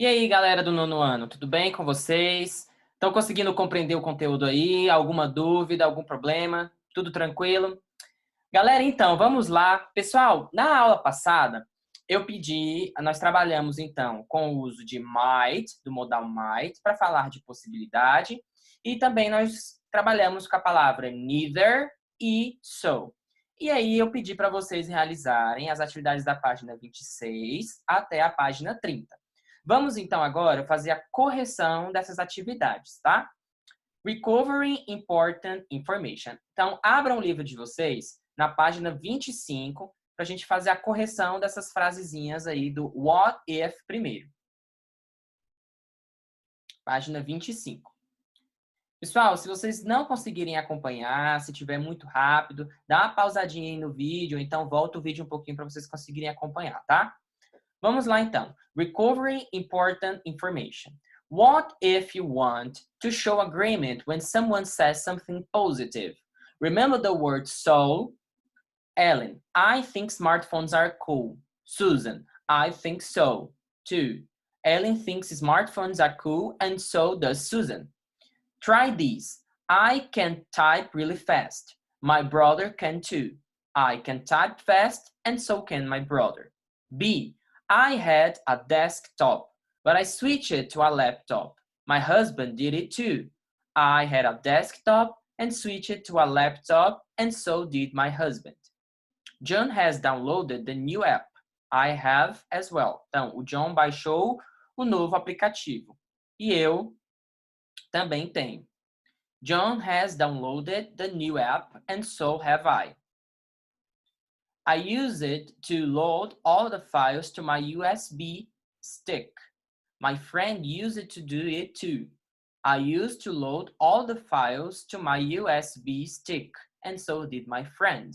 E aí, galera do nono ano, tudo bem com vocês? Estão conseguindo compreender o conteúdo aí? Alguma dúvida, algum problema? Tudo tranquilo? Galera, então, vamos lá. Pessoal, na aula passada, nós trabalhamos então com o uso de might, do modal might, para falar de possibilidade, e também nós trabalhamos com a palavra neither e so. E aí eu pedi para vocês realizarem as atividades da página 26 até a página 30. Vamos então agora fazer a correção dessas atividades, tá? Recovering Important Information. Então, abram o livro de vocês na página 25 para a gente fazer a correção dessas frasezinhas aí do what if primeiro. Página 25. Pessoal, se vocês não conseguirem acompanhar, se tiver muito rápido, dá uma pausadinha aí no vídeo, ou então volta o vídeo um pouquinho para vocês conseguirem acompanhar, tá? Vamos lá então. Recovering Important Information. What if you want to show agreement when someone says something positive? Remember the word so? Ellen, I think smartphones are cool. Susan, I think so, too. Ellen thinks smartphones are cool, and so does Susan. Try these. I can type really fast. My brother can too. I can type fast, and so can my brother. B. I had a desktop, but I switched it to a laptop. My husband did it too. I had a desktop and switched it to a laptop, and so did my husband. John has downloaded the new app. I have as well. Então, o John baixou o novo aplicativo. E eu também tenho. John has downloaded the new app, and so have I. I use it to load all the files to my USB stick. My friend used it to do it too. I used to load all the files to my USB stick, and so did my friend.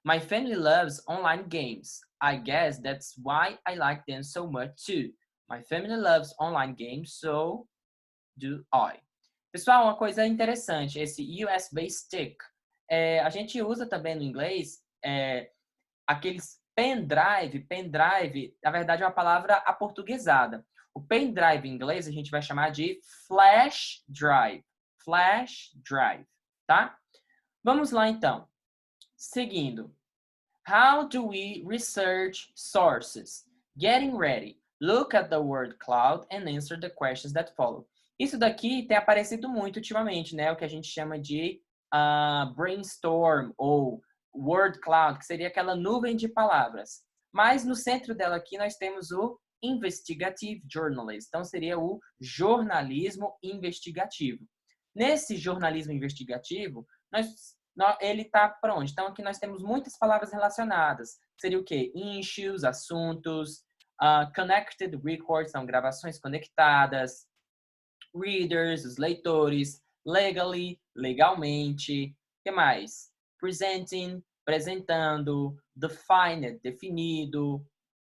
My family loves online games. I guess that's why I like them so much too. My family loves online games, so do I. Pessoal, uma coisa interessante, esse USB stick, a gente usa também no inglês aqueles pendrive, na verdade é uma palavra aportuguesada. O pendrive em inglês a gente vai chamar de flash drive, tá? Vamos lá então. Seguindo. How do we research sources? Getting ready. Look at the word cloud and answer the questions that follow. Isso daqui tem aparecido muito ultimamente, né? O que a gente chama de brainstorm ou word cloud, que seria aquela nuvem de palavras. Mas no centro dela aqui nós temos o investigative journalism. Então seria o jornalismo investigativo. Nesse jornalismo investigativo, ele está para onde? Então aqui nós temos muitas palavras relacionadas. Seria o quê? Issues, assuntos, connected records, são gravações conectadas, readers, os leitores, legally, legalmente, o que mais? Presenting, apresentando, defined, definido,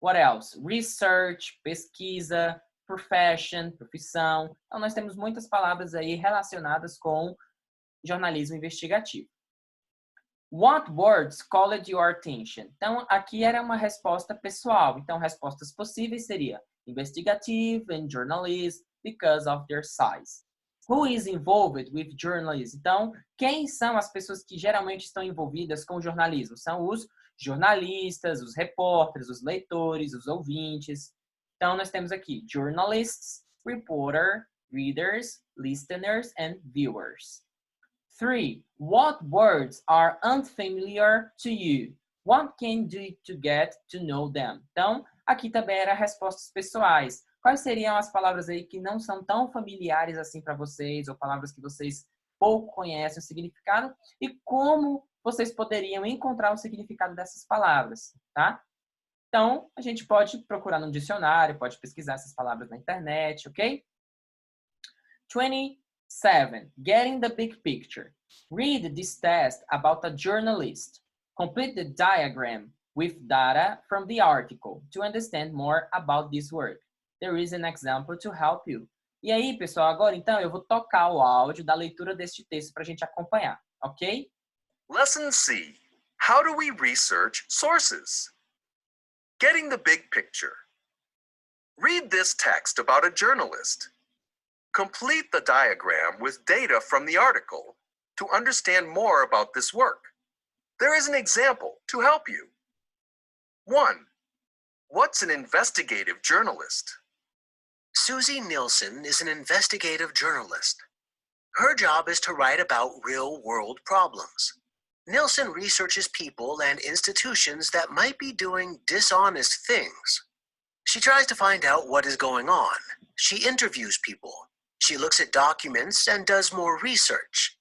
what else? Research, pesquisa, profession, profissão. Então nós temos muitas palavras aí relacionadas com jornalismo investigativo. What words called your attention? Então, aqui era uma resposta pessoal. Então, respostas possíveis seria investigative and journalism because of their size. Who is involved with journalism? Então, quem são as pessoas que geralmente estão envolvidas com o jornalismo? São os jornalistas, os repórteres, os leitores, os ouvintes. Então, nós temos aqui journalists, reporter, readers, listeners, and viewers. 3. What words are unfamiliar to you? What can you do to get to know them? Então, aqui também era respostas pessoais. Quais seriam as palavras aí que não são tão familiares assim para vocês, ou palavras que vocês pouco conhecem o significado, e como vocês poderiam encontrar o significado dessas palavras, tá? Então, a gente pode procurar no dicionário, pode pesquisar essas palavras na internet, ok? 27. Getting the big picture. Read this test about a journalist. Complete the diagram with data from the article to understand more about this work. There is an example to help you. E aí, pessoal, agora então eu vou tocar o áudio da leitura deste texto para a gente acompanhar, ok? Lesson C. How do we research sources? Getting the big picture. Read this text about a journalist. Complete the diagram with data from the article to understand more about this work. There is an example to help you. 1. What's an investigative journalist? Susie Nielsen is an investigative journalist. Her job is to write about real-world problems. Nielsen researches people and institutions that might be doing dishonest things. She tries to find out what is going on. She interviews people. She looks at documents and does more research.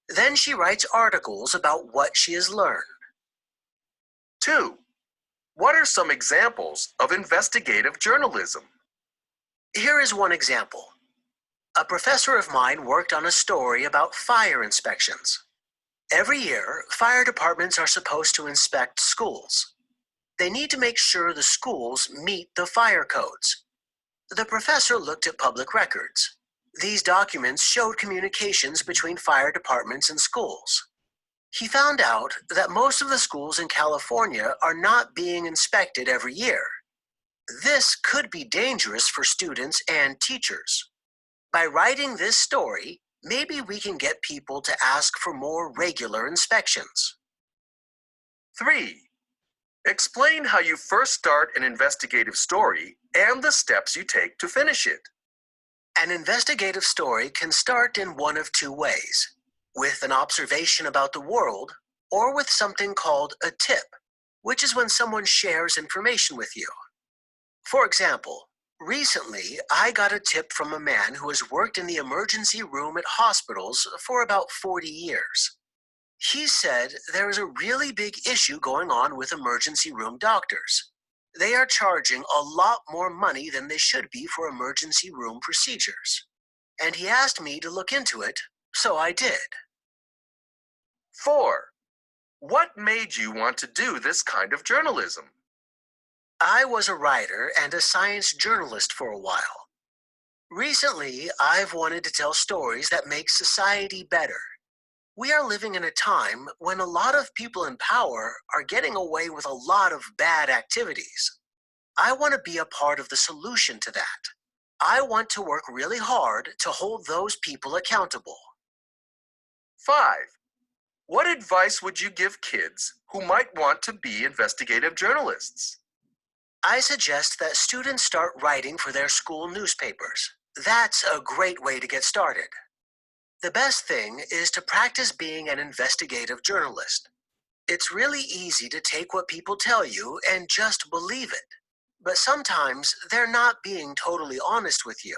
Then she writes articles about what she has learned. 2. What are some examples of investigative journalism? Here is one example. A professor of mine worked on a story about fire inspections. Every year, fire departments are supposed to inspect schools. They need to make sure the schools meet the fire codes. The professor looked at public records. These documents showed communications between fire departments and schools. He found out that most of the schools in California are not being inspected every year. This could be dangerous for students and teachers. By writing this story, maybe we can get people to ask for more regular inspections. 3. Explain how you first start an investigative story and the steps you take to finish it. An investigative story can start in one of two ways, with an observation about the world or with something called a tip, which is when someone shares information with you. For example, recently I got a tip from a man who has worked in the emergency room at hospitals for about 40 years. He said there is a really big issue going on with emergency room doctors. They are charging a lot more money than they should be for emergency room procedures. And he asked me to look into it, so I did. 4. What made you want to do this kind of journalism? I was a writer and a science journalist for a while. Recently, I've wanted to tell stories that make society better. We are living in a time when a lot of people in power are getting away with a lot of bad activities. I want to be a part of the solution to that. I want to work really hard to hold those people accountable. 5. What advice would you give kids who might want to be investigative journalists? I suggest that students start writing for their school newspapers. That's a great way to get started. The best thing is to practice being an investigative journalist. It's really easy to take what people tell you and just believe it. But sometimes they're not being totally honest with you.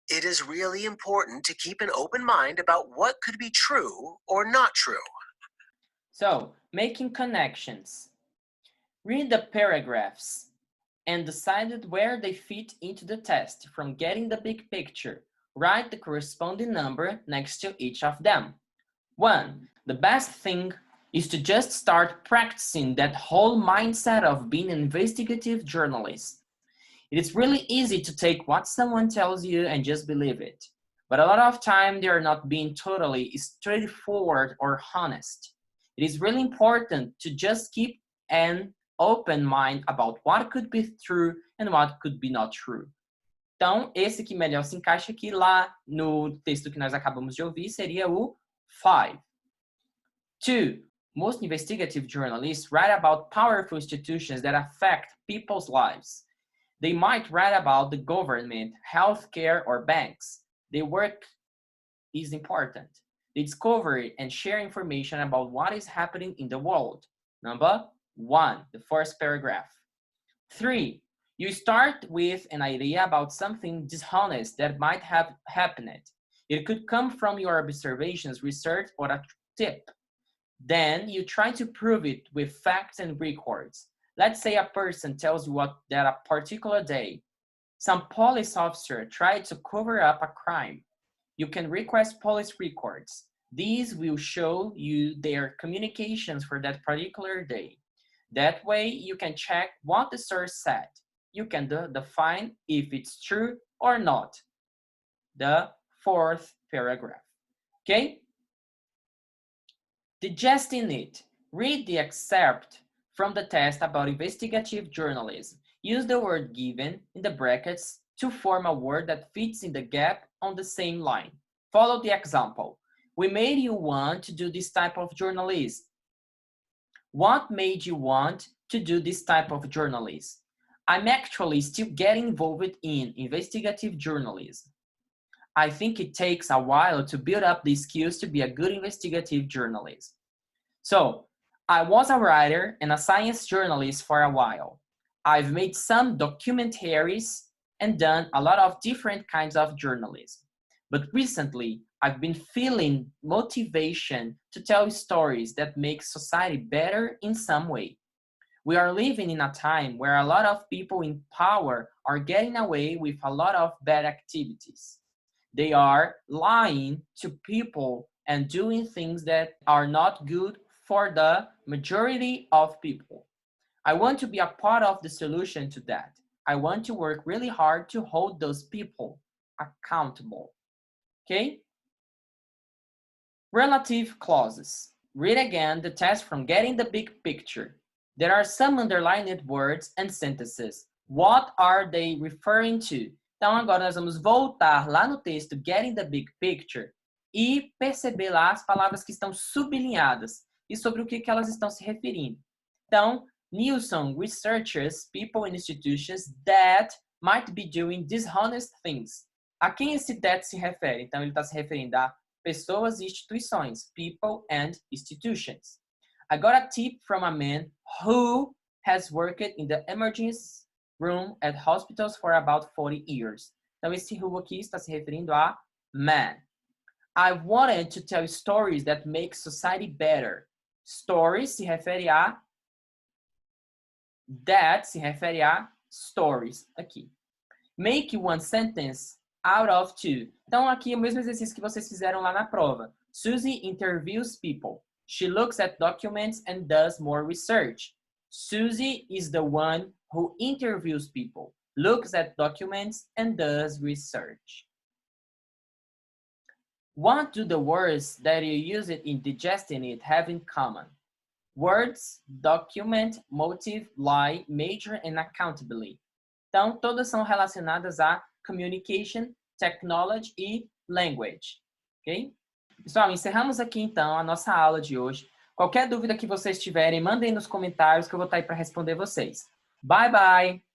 It is really important to keep an open mind about what could be true or not true. So, making connections. Read the paragraphs and decide where they fit into the test from getting the big picture. Write the corresponding number next to each of them. 1. The best thing is to just start practicing that whole mindset of being an investigative journalist. It is really easy to take what someone tells you and just believe it. But a lot of time they are not being totally straightforward or honest. It is really important to just keep an open mind about what could be true and what could be not true. Então, esse que melhor se encaixa aqui lá no texto que nós acabamos de ouvir seria o 5. 2. Most investigative journalists write about powerful institutions that affect people's lives. They might write about the government, healthcare, or banks. Their work is important. They discover and share information about what is happening in the world. Number 1, the first paragraph. 3. You start with an idea about something dishonest that might have happened. It could come from your observations, research, or a tip. Then you try to prove it with facts and records. Let's say a person tells you that a particular day, some police officer tried to cover up a crime. You can request police records. These will show you their communications for that particular day. That way, you can check what the source said. You can define if it's true or not. The 4th paragraph. Okay? Digesting it. Read the excerpt from the test about investigative journalism. Use the word given in the brackets to form a word that fits in the gap on the same line. Follow the example. We made you want to do this type of journalism. What made you want to do this type of journalism? I'm actually still getting involved in investigative journalism. I think it takes a while to build up the skills to be a good investigative journalist. So, I was a writer and a science journalist for a while. I've made some documentaries and done a lot of different kinds of journalism. But recently, I've been feeling motivation to tell stories that make society better in some way. We are living in a time where a lot of people in power are getting away with a lot of bad activities. They are lying to people and doing things that are not good for the majority of people. I want to be a part of the solution to that. I want to work really hard to hold those people accountable. Okay? Relative clauses. Read again the test from Getting the Big Picture. There are some underlined words and sentences. What are they referring to? Então, agora nós vamos voltar lá no texto Getting the Big Picture e perceber lá as palavras que estão sublinhadas e sobre o que elas estão se referindo. Então, Nielsen researches people and institutions that might be doing dishonest things. A quem esse that se refere? Então, ele está se referindo a pessoas e instituições. People and institutions. I got a tip from a man who has worked in the emergency room at hospitals for about 40 years. Então, esse who aqui está se referindo a man. I wanted to tell stories that make society better. Stories se refere a that se refere a stories aqui. Make one sentence out of two. Então, aqui é o mesmo exercício que vocês fizeram lá na prova. Susie interviews people. She looks at documents and does more research. Susie is the one who interviews people, looks at documents, and does research. What do the words that you use it in digesting it have in common? Words, document, motive, lie, major, and accountability. Então, todas são relacionadas a communication, technology e language. Ok? Pessoal, encerramos aqui então a nossa aula de hoje. Qualquer dúvida que vocês tiverem, mandem nos comentários que eu vou estar aí para responder vocês. Bye, bye!